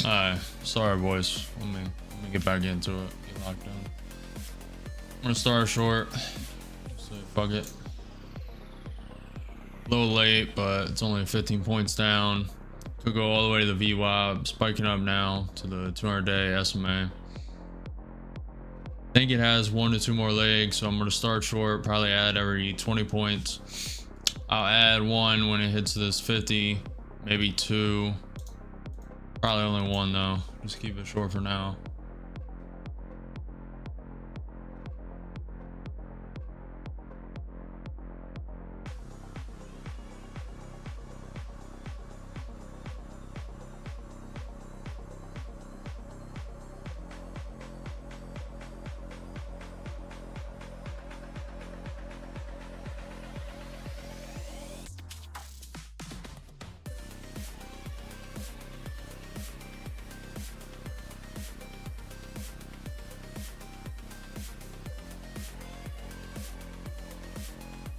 Alright, sorry boys. Let me get back into it. Get locked in. I'm gonna start short. So fuck it. A little late, but it's only 15 points down. Could go all the way to the VWAP, spiking up now to the 200-day SMA. I think it has 1 to 2 more legs, so I'm gonna start short. Probably add every 20 points. I'll add 1 when it hits this 50, maybe 2. Probably only 1 though. Just keep it short for now.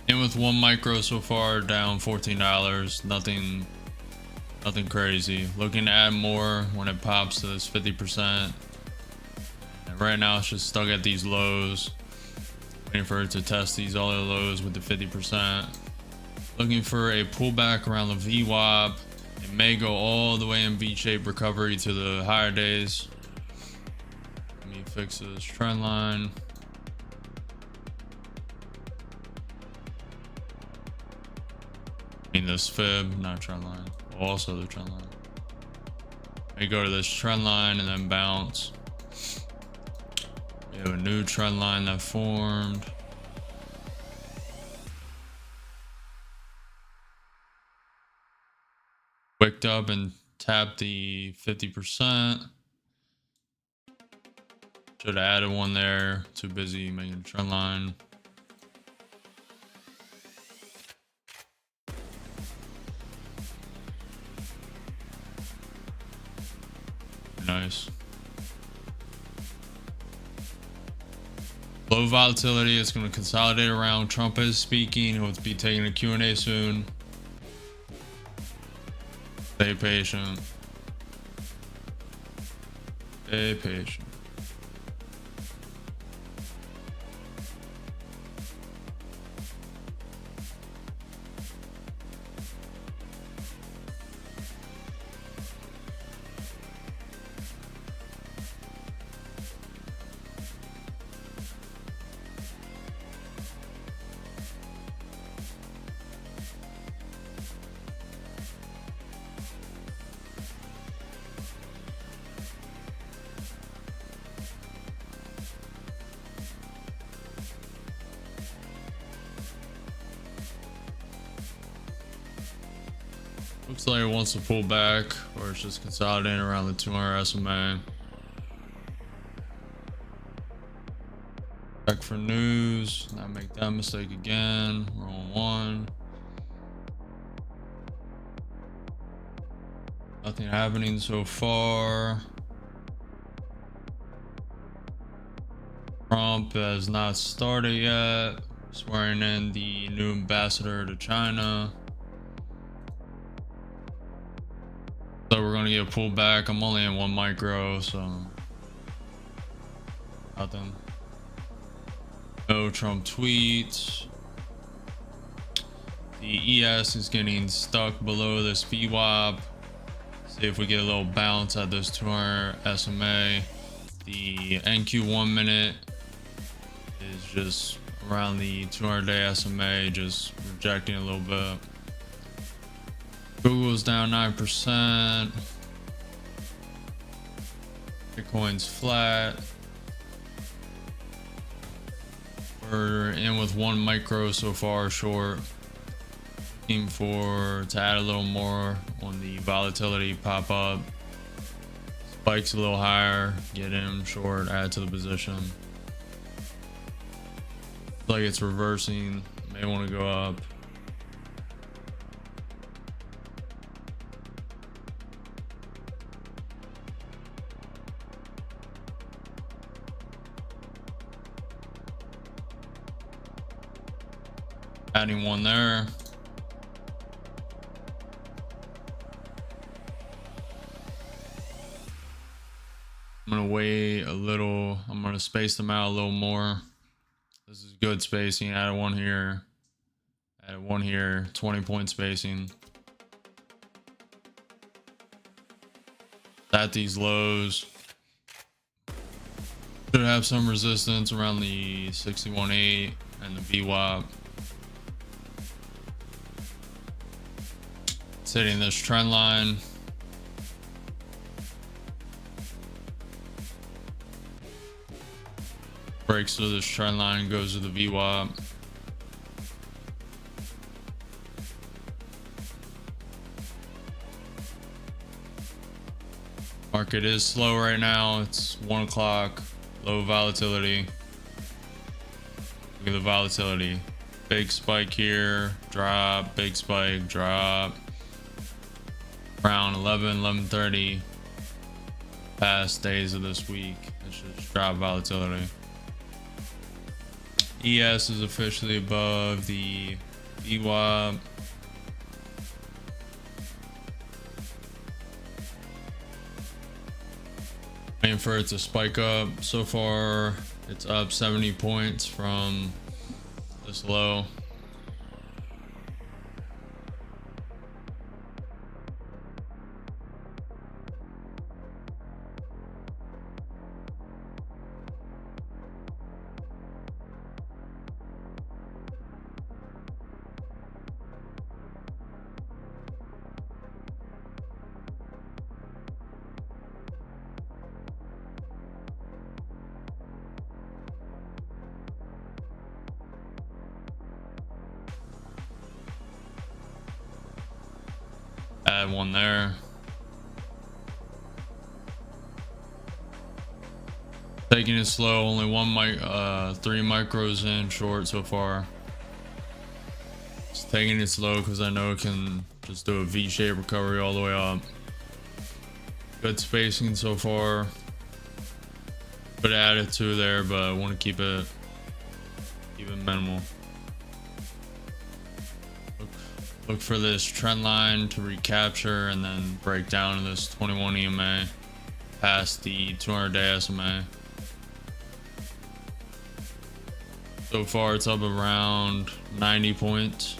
In with 1 micro so far, down $14. Nothing crazy. Looking to add more when it pops to this 50%. And right now it's just stuck at these lows. Waiting for it to test these other lows with the 50%. Looking for a pullback around the VWAP. It may go all the way in V-shaped recovery to the higher days. Let me fix this trend line. This fib, not trend line, also the trend line. We go to this trend line and then bounce. We have a new trend line that formed. Wicked up and tapped the 50%. Should have added 1 there. Too busy making a trend line. Nice. Low volatility. It's going to consolidate around Trump is speaking. He'll be taking a Q&A soon. Stay patient. Stay patient. Looks like it wants to pull back, or it's just consolidating around the 200 SMA. Check for news, not make that mistake again. We're on 1. Nothing happening so far. Trump has not started yet. Swearing in the new ambassador to China. So we're gonna get a pullback. I'm only in 1 micro, so nothing. No Trump tweets. The ES is getting stuck below this VWAP. See if we get a little bounce at this 200 SMA. The NQ 1 minute is just around the 200-day SMA, just rejecting a little bit. Google's down 9%. Bitcoin's flat. We're in with 1 micro so far short. Looking to add a little more on the volatility pop up. Spikes a little higher, get in short, add to the position. Looks like it's reversing. May want to go up. Adding 1 there. gonna wait a little. I'm gonna space them out a little more. This is good spacing. Add one here. Add one here. 20-point spacing. At these lows, should have some resistance around the 61.8 and the VWAP. It's hitting this trend line. Breaks through this trend line, goes to the VWAP. Market is slow right now. It's 1 o'clock. Low volatility. Look at the volatility. Big spike here. Drop. Big spike. Drop. Around 11:30. Past days of this week. It's just drop volatility. ES is officially above the VWAP. Waiting for it to spike up. So far, it's up 70 points from this low. Add one there. Taking it slow, only 3 micros in short so far. Just taking it slow because I know it can just do a V-shaped recovery all the way up. Good spacing so far. Could add it to there, but I want to keep it minimal. Look for this trend line to recapture and then break down to this 21 EMA past the 200-day SMA. So far it's up around 90 points.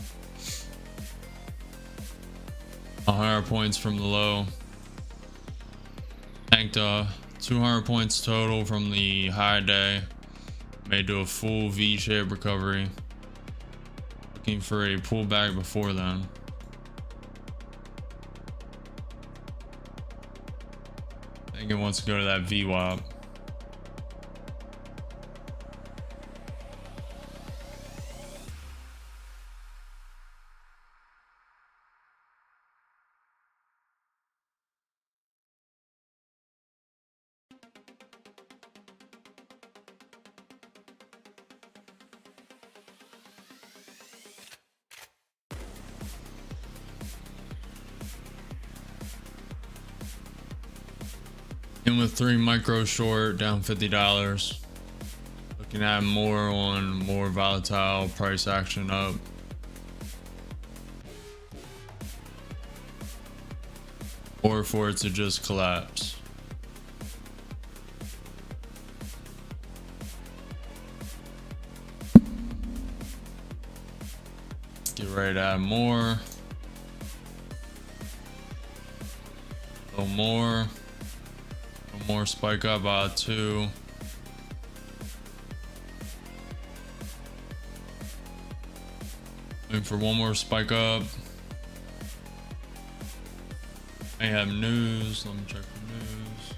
100 points from the low. Tanked 200 points total from the high day. Made to a full V-shaped recovery. Looking for a pullback before then. I think it wants to go to that VWAP. In with 3 micro short, down $50. Looking at more volatile price action up. Or for it to just collapse. Get ready to add more. A little more. More spike up 2. Looking for one more spike up. May have news. Let me check the news.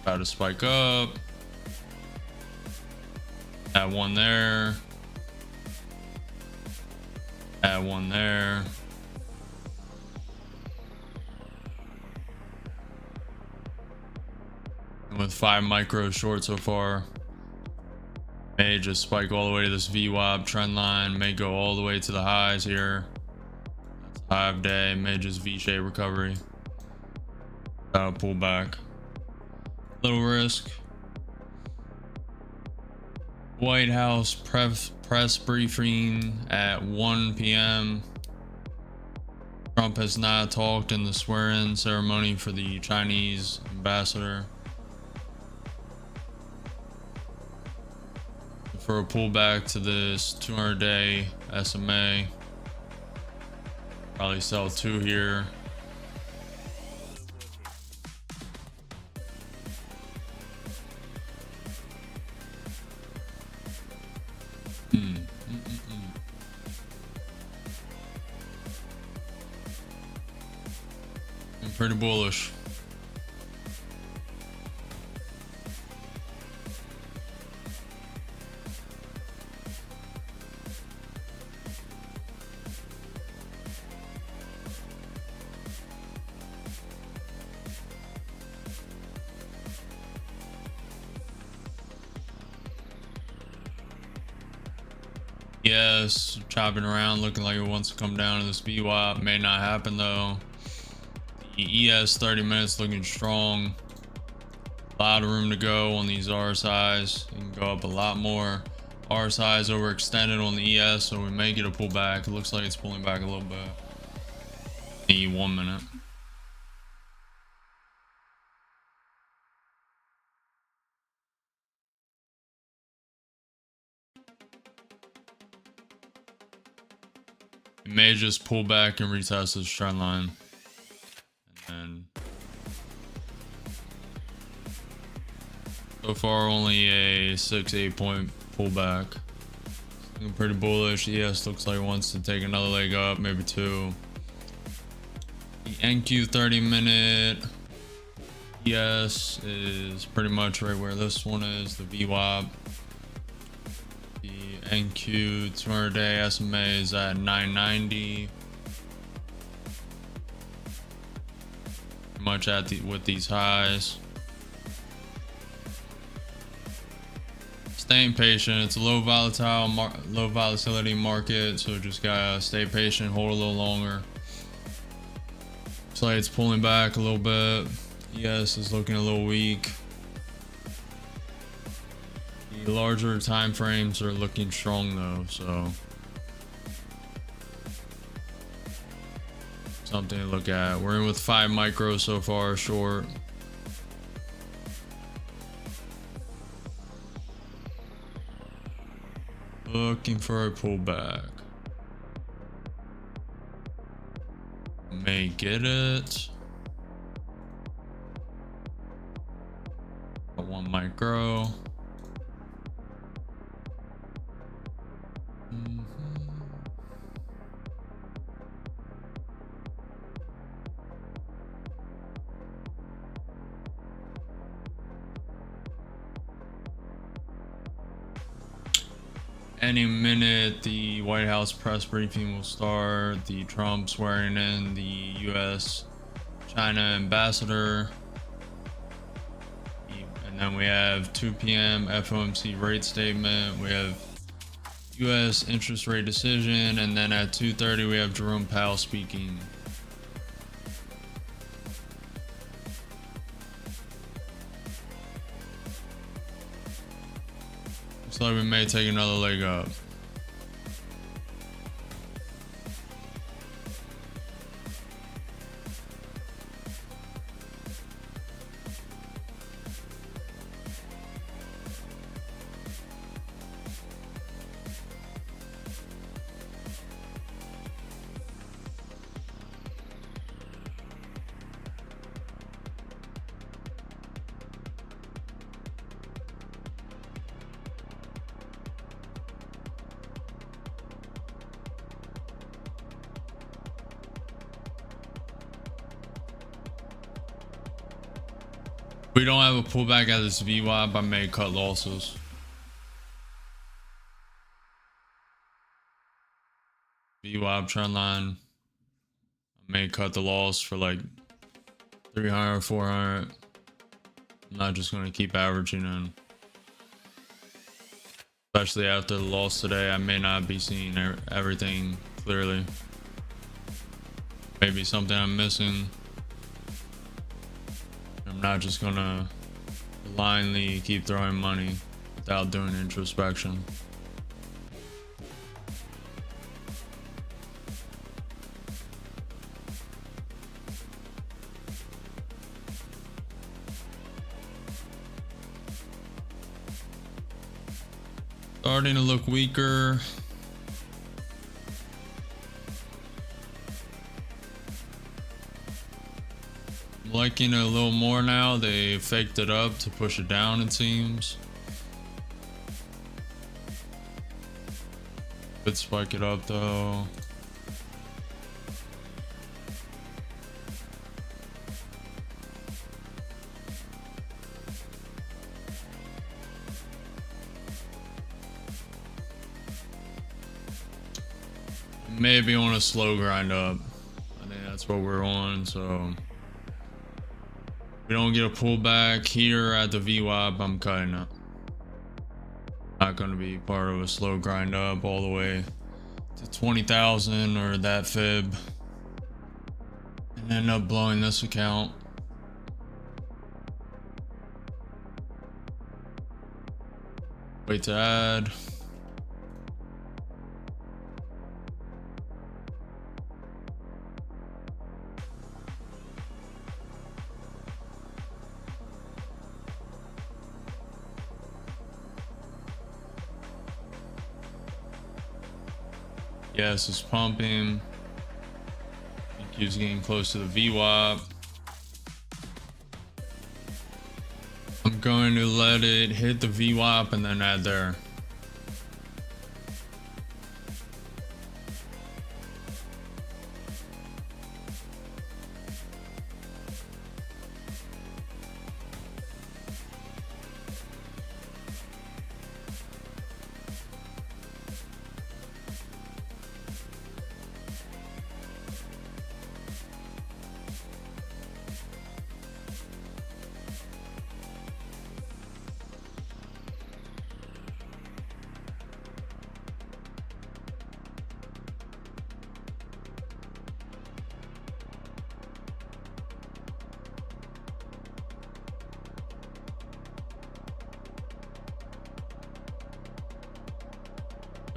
About to spike up. Add one there. Add one there. With 5 micros short so far. May just spike all the way to this VWAP trend line. May go all the way to the highs here. That's high of day. May just V-shaped recovery. Pull back. Little risk. White House press briefing at 1 p.m. Trump has not talked in the swear-in ceremony for the Chinese ambassador. For a pullback to this 200-day SMA, probably sell 2 here. I'm pretty bullish. Yes, chopping around, looking like it wants to come down to this VWAP. May not happen though. The ES 30 minutes looking strong. A lot of room to go on these RSIs. You can go up a lot more. RSIs overextended on the ES, so we may get a pullback. It looks like it's pulling back a little bit. The 1 minute. It may just pull back and retest this trend line. And so far only a 6-8 point pullback. Looking pretty bullish. ES looks like it wants to take another leg up, maybe 2. The NQ 30 minute ES is pretty much right where this one is, the VWAP. The NQ 200-day SMA is at 990. Pretty much at with these highs. Staying patient. It's a low volatility market, so just gotta stay patient, hold a little longer. Looks like it's pulling back a little bit. ES is looking a little weak. The larger time frames are looking strong though, so something to look at. We're in with 5 micros so far, short. Looking for a pullback. May get it. 1 micro. Any minute the White House press briefing will start. The Trump swearing in the US China ambassador, and then we have 2 p.m. FOMC rate statement. We have US interest rate decision, and then at 2:30 we have Jerome Powell speaking. Looks like we may take another leg up. If we don't have a pullback at this VWAP, I may cut losses. VWAP trend line, I may cut the loss for like 300, 400. I'm not just going to keep averaging in. Especially after the loss today, I may not be seeing everything clearly. Maybe something I'm missing. I'm not just gonna blindly keep throwing money without doing introspection. Starting to look weaker. I'm liking it a little more now. They faked it up to push it down, it seems. Could spike it up though. Maybe on a slow grind up. I think that's what we're on. So if we don't get a pullback here at the VWAP, I'm cutting it. Not going to be part of a slow grind up all the way to 20,000 or that fib and end up blowing this account. Wait to add. Yes, it's pumping. I think he's getting close to the VWAP. I'm going to let it hit the VWAP and then add there.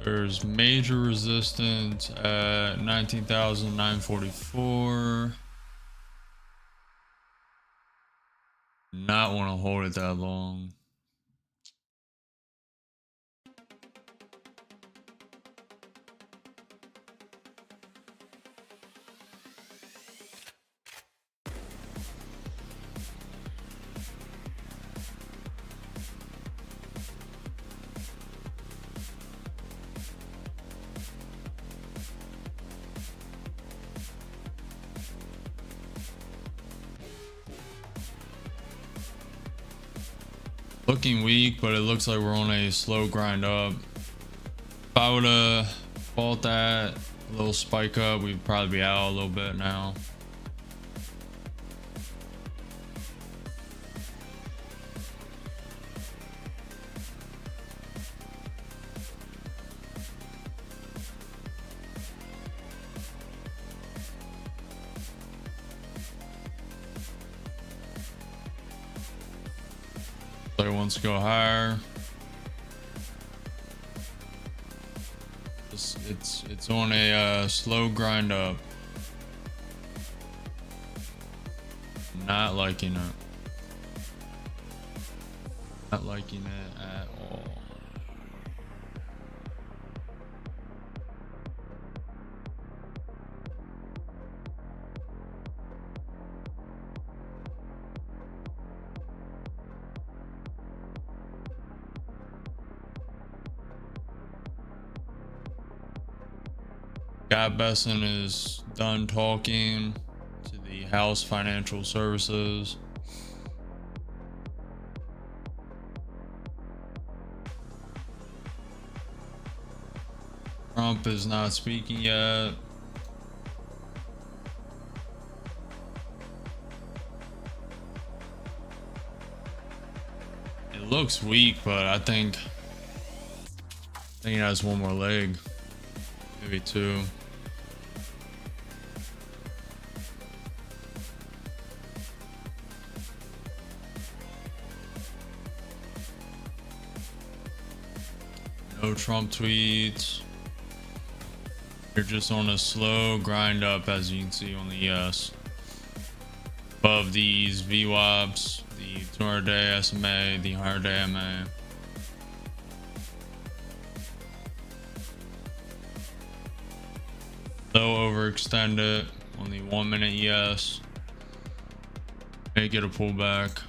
There's major resistance at 19,944. Not want to hold it that long. Looking weak, but it looks like we're on a slow grind up. If I would have fought that little spike up, we'd probably be out a little bit now. So it wants to go higher. It's on a slow grind up. Not liking it. Not liking it at all. Scott Besson is done talking to the House Financial Services. Trump is not speaking yet. It looks weak, but I think it has one more leg, maybe two. No Trump tweets. You're just on a slow grind up, as you can see on the ES. Above these VWAPs, the 200-day SMA, the 100-day MA. Low overextend it. Only 1 minute ES. May get a pullback.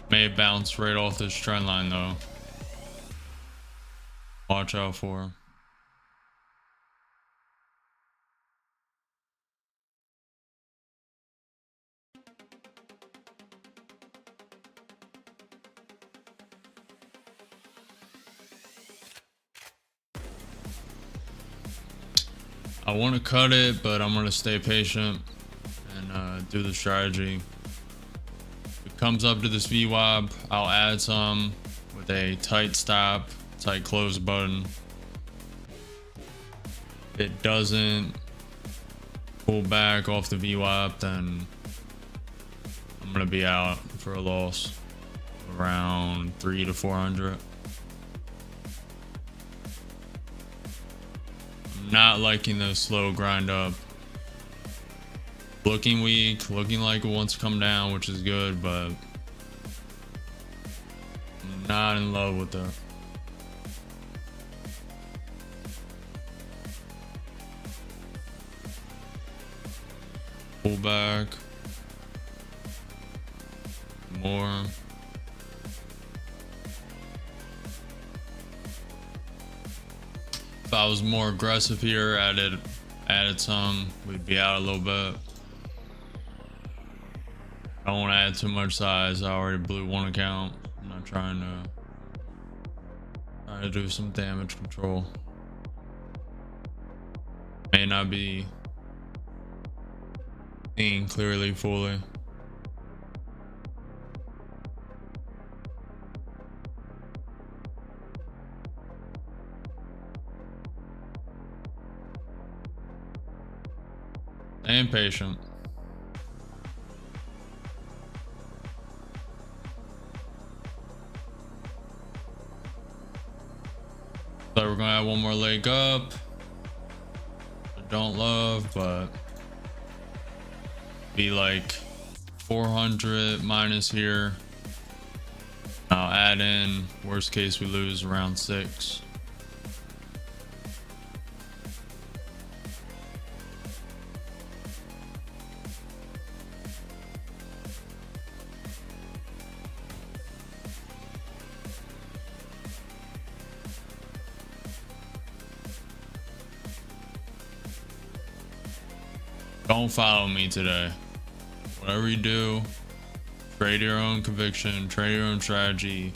May bounce right off this trend line though. Watch out for. I want to cut it, but I'm going to stay patient and do the strategy. If it comes up to this VWAP, I'll add some with a tight stop, tight close button. If it doesn't pull back off the VWAP, then I'm going to be out for a loss around 300 to 400. Not liking the slow grind up. Looking weak, looking like it wants to come down, which is good, but I'm not in love with that. Pull back. More. If I was more aggressive here, added some, we'd be out a little bit. I don't want to add too much size. I already blew one account. I'm not trying to do some damage control. May not be seeing clearly fully. And patient. So we're gonna have one more leg up. I don't love, but be like 400 minus here. I'll add in, worst case we lose around 6. Don't follow me today. Whatever you do, trade your own conviction, trade your own strategy.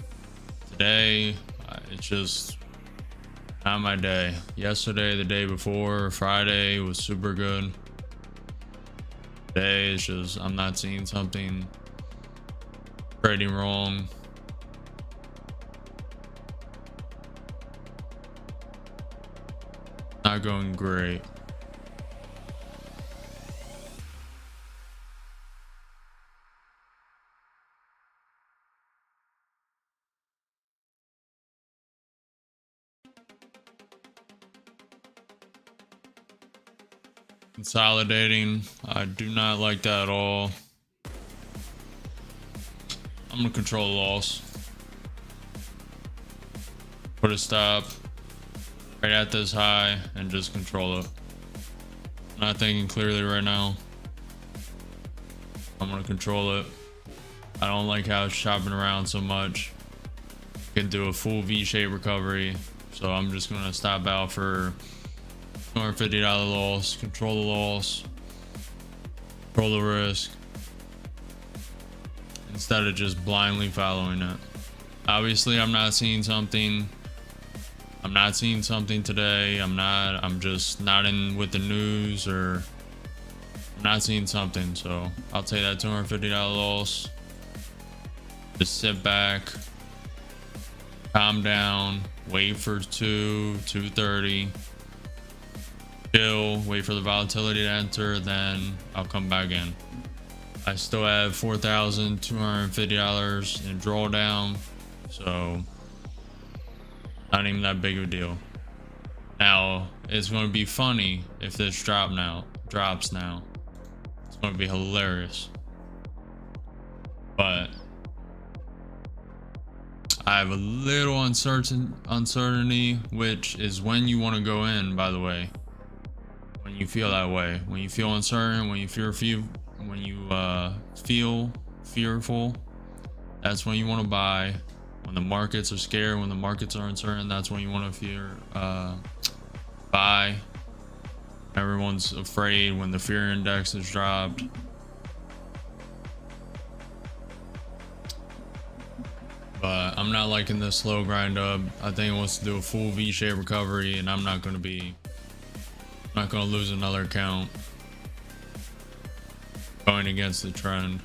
Today, it's just not my day. Yesterday, the day before, Friday was super good. Today, it's just, I'm not seeing something, trading wrong. Not going great. Consolidating, I do not like that at all. I'm gonna control the loss. Put a stop right at this high and just control it. I'm not thinking clearly right now. I'm gonna control it. I don't like how it's chopping around so much. Can do a full V-shaped recovery, so I'm just gonna stop out for $250 loss, control the loss, control the risk, instead of just blindly following it. Obviously, I'm not seeing something. I'm not seeing something today. I'm just not in with the news, or I'm not seeing something. So I'll take that $250 loss. Just sit back, calm down, wait for 230. Chill, wait for the volatility to enter, then I'll come back in. I still have $4,250 in drawdown, so not even that big of a deal. Now, it's going to be funny if this drops now. It's going to be hilarious. But I have a little uncertainty, which is when you want to go in, by the way. When you feel that way, when you feel uncertain, when you feel fearful, that's when you want to buy. When the markets are scared, when the markets are uncertain, that's when you want to buy. Everyone's afraid when the fear index is dropped. But I'm not liking this slow grind up. I think it wants to do a full V-shaped recovery, and I'm not going to lose another account going against the trend.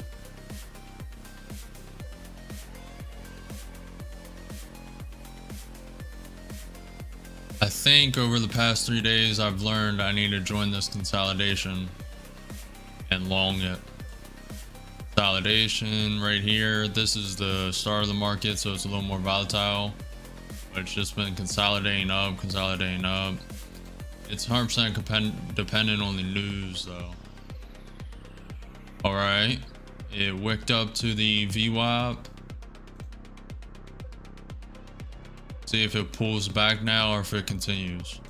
I think over the past 3 days, I've learned I need to join this consolidation and long it. Consolidation right here. This is the start of the market, so it's a little more volatile, but it's just been consolidating up. It's 100% dependent on the news though. All right, it wicked up to the VWAP. See if it pulls back now or if it continues.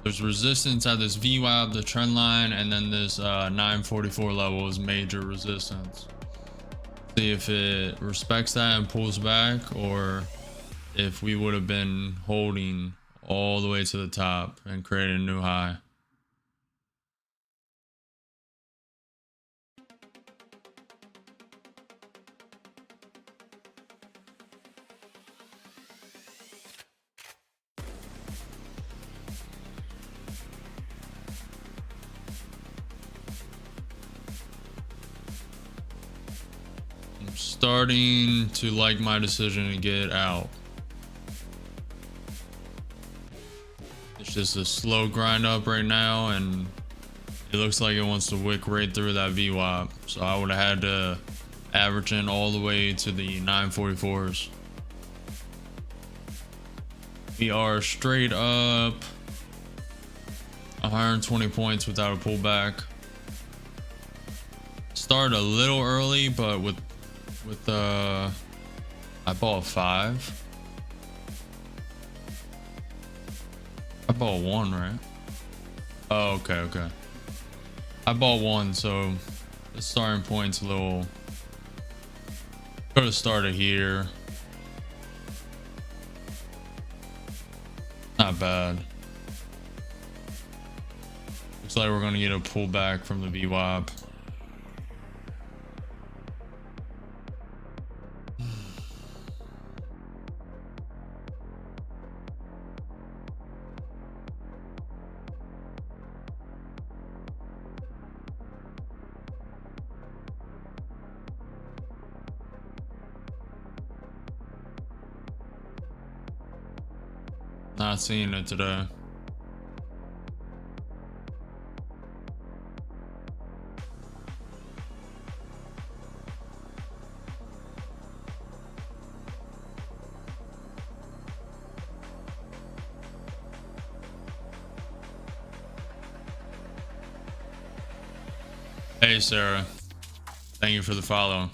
There's resistance at this VWAP, the trend line, and then this 944 level is major resistance. See if it respects that and pulls back, or if we would have been holding all the way to the top and created a new high. Starting to like my decision to get out. It's just a slow grind up right now, and it looks like it wants to wick right through that VWAP. So I would have had to average in all the way to the 944s. We are straight up 120 points without a pullback. Started a little early, but with I bought 5. I bought 1, right? Oh, okay. I bought 1, so the starting point's a little. Could have started here. Not bad. Looks like we're gonna get a pullback from the VWAP. Not seeing it today. Hey Sarah, thank you for the follow.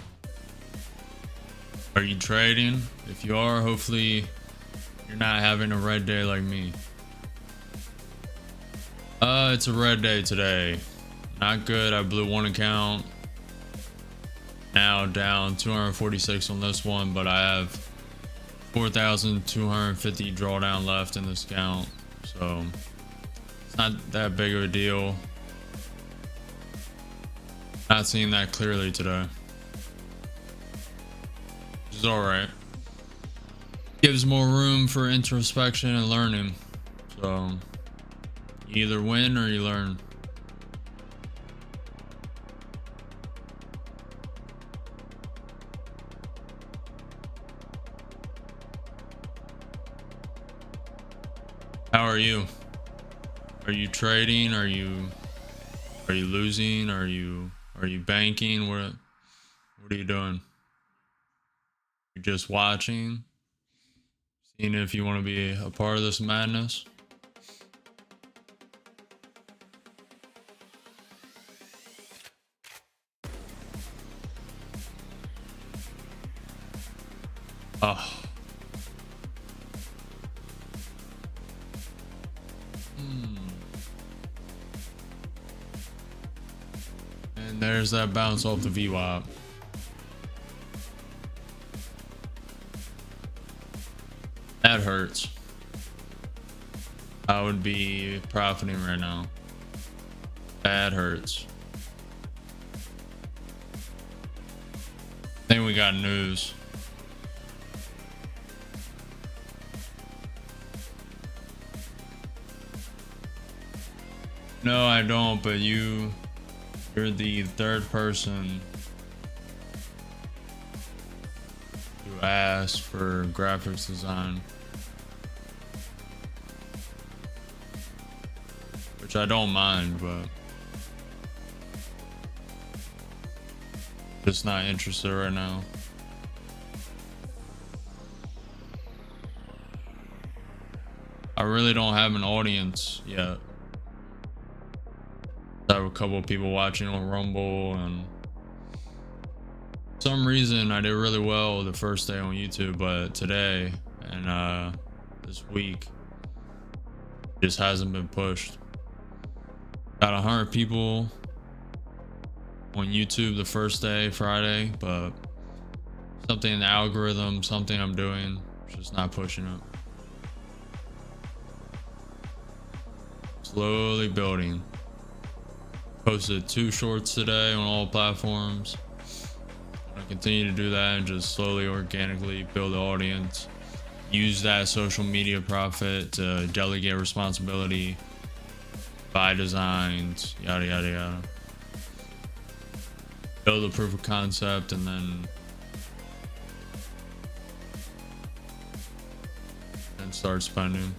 Are you trading? If you are, hopefully you're not having a red day like me. It's a red day today. Not good. I blew 1 account. Now down 246 on this one, but I have 4,250 drawdown left in this account, so it's not that big of a deal. Not seeing that clearly today, which is all right. Gives more room for introspection and learning. So you either win or you learn. How are you? Are you trading? Are you losing? Are you banking? What are you doing? You're just watching, seeing if you want to be a part of this madness. Oh. And there's that bounce off the VWAP. That hurts. I would be profiting right now. That hurts. I think we got news. No, I don't, but you're the third person who asked for graphics design, which I don't mind, but just not interested right now. I really don't have an audience yet. I have a couple of people watching on Rumble, and for some reason I did really well the first day on YouTube, but today and this week just hasn't been pushed. Got 100 people on YouTube the first day, Friday, but something in the algorithm, something I'm doing, just not pushing it. Slowly building. Posted 2 shorts today on all platforms. I continue to do that and just slowly, organically build the audience. Use that social media profit to delegate responsibility, buy designs, yada yada yada. Build a proof of concept and then start spending.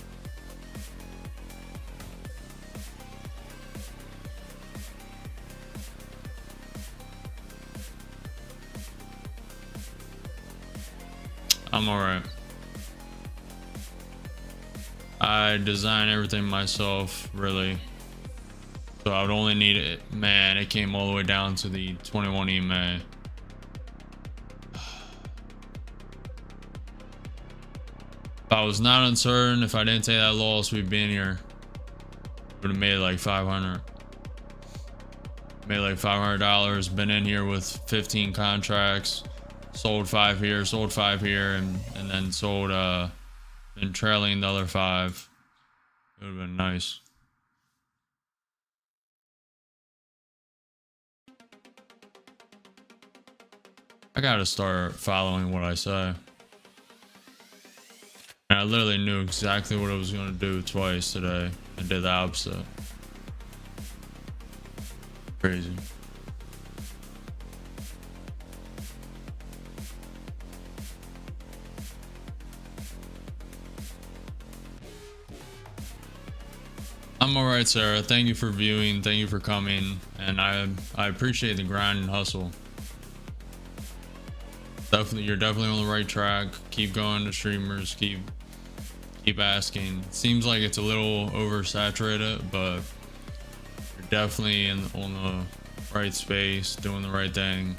I'm alright. I design everything myself, really. So I would only need it. Man, it came all the way down to the 21 EMA. If I was not uncertain, if I didn't take that loss, we'd be in here. Would have made like 500. Made like $500. Been in here with 15 contracts. Sold 5 here, sold 5 here, and then sold been trailing the other 5. It would have been nice. I gotta start following what I say. And I literally knew exactly what I was gonna do twice today and did the opposite. Crazy. I'm alright, Sarah. Thank you for viewing. Thank you for coming. And I appreciate the grind and hustle. You're definitely on the right track. Keep going to streamers. Keep asking. It seems like it's a little oversaturated, but you're definitely on the right space, doing the right thing.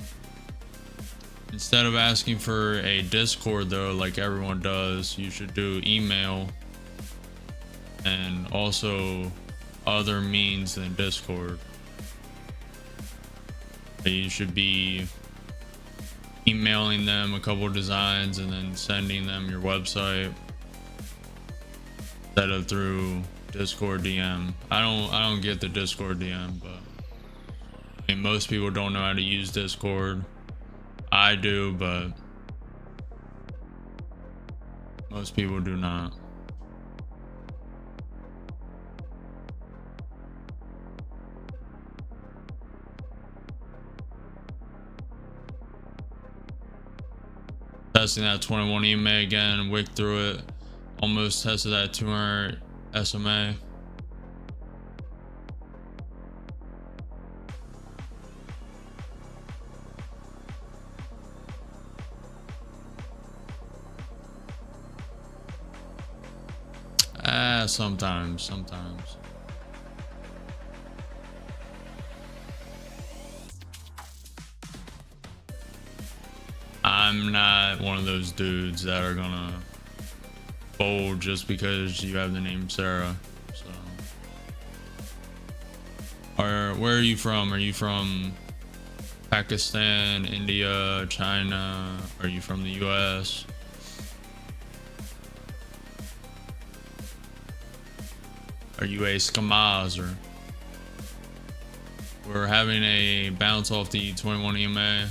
Instead of asking for a Discord though, like everyone does, you should do email. And also other means than Discord. You should be emailing them a couple designs and then sending them your website instead of through Discord DM. I don't get the Discord DM, but I mean, most people don't know how to use Discord. I do, but most people do not. Testing that 21 EMA again, wick through it. Almost tested that 200 SMA. Sometimes. I'm not one of those dudes that are gonna fold just because you have the name Sarah. So, where are you from? Are you from Pakistan, India, China? Are you from the US? Are you a Skamaz? Or we're having a bounce off the 21 EMA.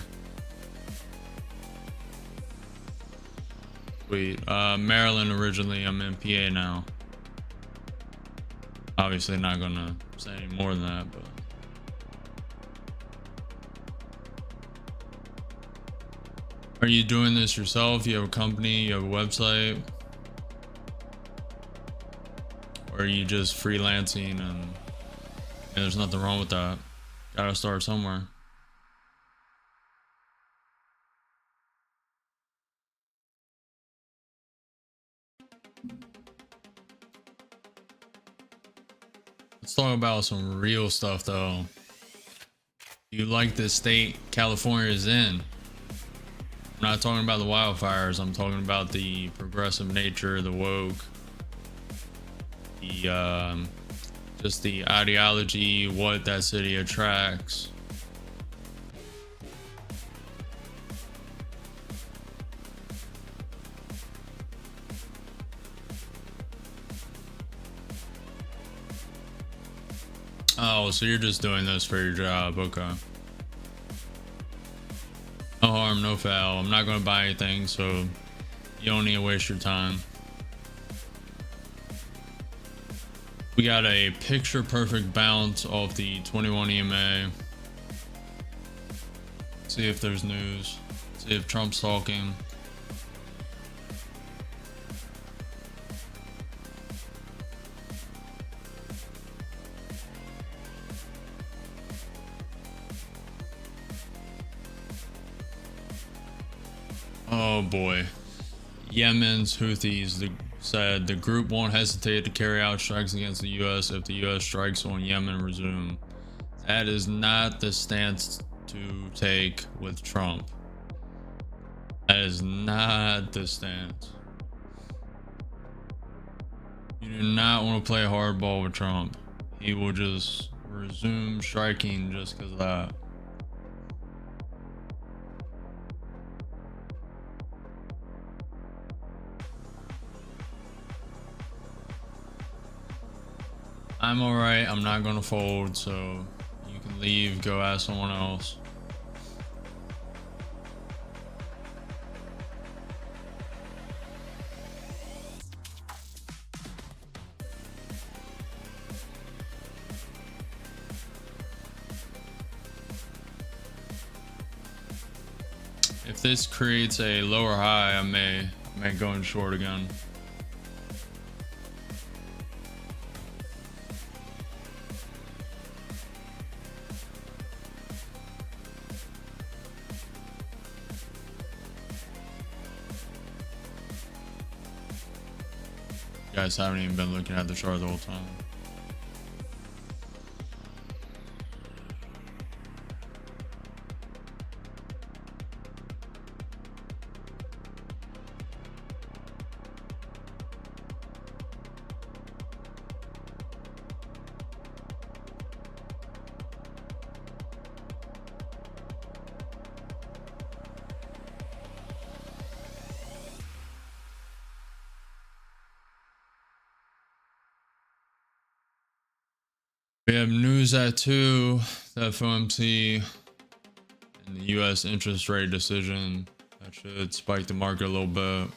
Sweet. Maryland originally. I'm in PA now. Obviously not gonna say any more than that, but are you doing this yourself? You have a company, you have a website? Or are you just freelancing and there's nothing wrong with that? Gotta start somewhere. Let's talk about some real stuff though. You like the state California is in? I'm not talking about the wildfires. I'm talking about the progressive nature, the woke, the just the ideology, what that city attracts. Oh, so you're just doing this for your job. Okay. No harm, no foul. I'm not going to buy anything, so you don't need to waste your time. We got a picture perfect bounce off the 21 EMA. See if there's news. See if Trump's talking. Oh boy. Yemen's Houthis said the group won't hesitate to carry out strikes against the US if the US strikes on Yemen resume. That is not the stance to take with Trump. That is not the stance. You do not want to play hardball with Trump. He will just resume striking just because of that. I'm alright, I'm not gonna fold, so you can leave, go ask someone else. If this creates a lower high, I may go in short again. You guys haven't even been looking at the chart the whole time. We have news at 2, the FOMC and the US interest rate decision. That should spike the market a little bit.